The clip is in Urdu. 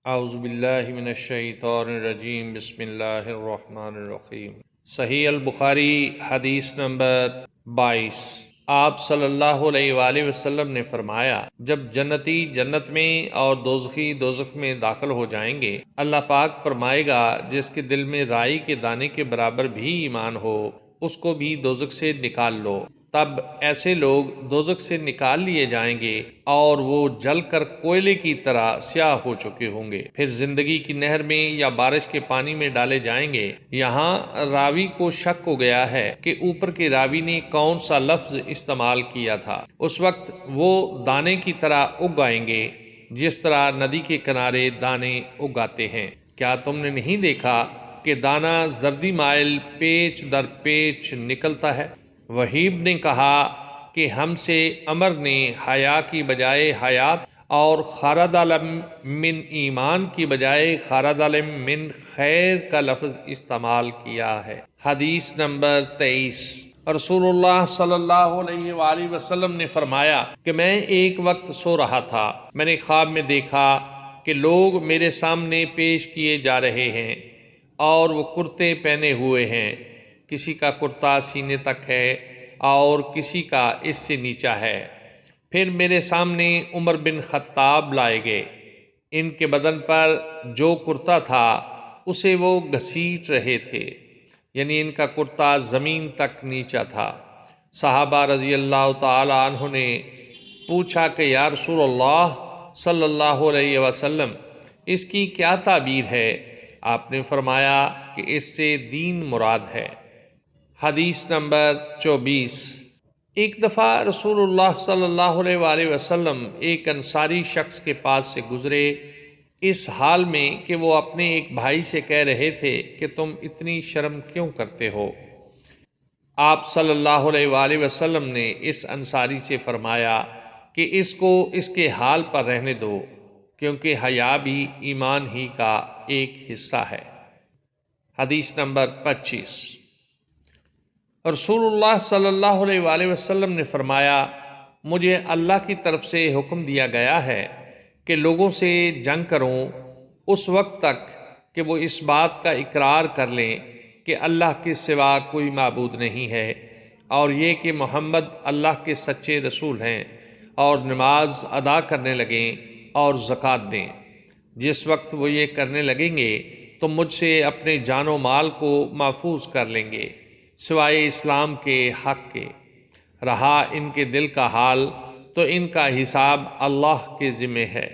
اعوذ باللہ من الشیطان الرجیم، بسم اللہ الرحمن الرحیم۔ صحیح البخاری حدیث نمبر 22۔ آپ صلی اللہ علیہ وآلہ وسلم نے فرمایا، جب جنتی جنت میں اور دوزخی دوزخ میں داخل ہو جائیں گے، اللہ پاک فرمائے گا جس کے دل میں رائی کے دانے کے برابر بھی ایمان ہو اس کو بھی دوزخ سے نکال لو۔ تب ایسے لوگ دوزخ سے نکال لیے جائیں گے اور وہ جل کر کوئلے کی طرح سیاہ ہو چکے ہوں گے، پھر زندگی کی نہر میں یا بارش کے پانی میں ڈالے جائیں گے۔ یہاں راوی کو شک ہو گیا ہے کہ اوپر کے راوی نے کون سا لفظ استعمال کیا تھا۔ اس وقت وہ دانے کی طرح اگ آئیں گے جس طرح ندی کے کنارے دانے اگاتے ہیں۔ کیا تم نے نہیں دیکھا کہ دانہ زردی مائل پیچ در پیچ نکلتا ہے؟ وہیب نے کہا کہ ہم سے عمر نے حیا کی بجائے حیات اور خارج علم من ایمان کی بجائے خارج علم من خیر کا لفظ استعمال کیا ہے۔ حدیث نمبر 23۔ رسول اللہ صلی اللہ علیہ وآلہ وسلم نے فرمایا کہ میں ایک وقت سو رہا تھا، میں نے خواب میں دیکھا کہ لوگ میرے سامنے پیش کیے جا رہے ہیں اور وہ کرتے پہنے ہوئے ہیں، کسی کا کرتا سینے تک ہے اور کسی کا اس سے نیچا ہے۔ پھر میرے سامنے عمر بن خطاب لائے گئے، ان کے بدن پر جو کرتا تھا اسے وہ گھسیٹ رہے تھے، یعنی ان کا کرتا زمین تک نیچا تھا۔ صحابہ رضی اللہ تعالی عنہ نے پوچھا کہ یا رسول اللہ صلی اللہ علیہ وسلم اس کی کیا تعبیر ہے؟ آپ نے فرمایا کہ اس سے دین مراد ہے۔ حدیث نمبر 24۔ ایک دفعہ رسول اللہ صلی اللہ علیہ وآلہ وسلم ایک انصاری شخص کے پاس سے گزرے، اس حال میں کہ وہ اپنے ایک بھائی سے کہہ رہے تھے کہ تم اتنی شرم کیوں کرتے ہو؟ آپ صلی اللہ علیہ وآلہ وسلم نے اس انصاری سے فرمایا کہ اس کو اس کے حال پر رہنے دو، کیونکہ حیا بھی ایمان ہی کا ایک حصہ ہے۔ حدیث نمبر 25۔ رسول اللہ صلی اللہ علیہ وآلہ وسلم نے فرمایا، مجھے اللہ کی طرف سے حکم دیا گیا ہے کہ لوگوں سے جنگ کروں اس وقت تک کہ وہ اس بات کا اقرار کر لیں کہ اللہ کے سوا کوئی معبود نہیں ہے، اور یہ کہ محمد اللہ کے سچے رسول ہیں، اور نماز ادا کرنے لگیں اور زکوٰۃ دیں۔ جس وقت وہ یہ کرنے لگیں گے تو مجھ سے اپنے جان و مال کو محفوظ کر لیں گے سوائے اسلام کے حق کے۔ رہا ان کے دل کا حال تو ان کا حساب اللہ کے ذمہ ہے۔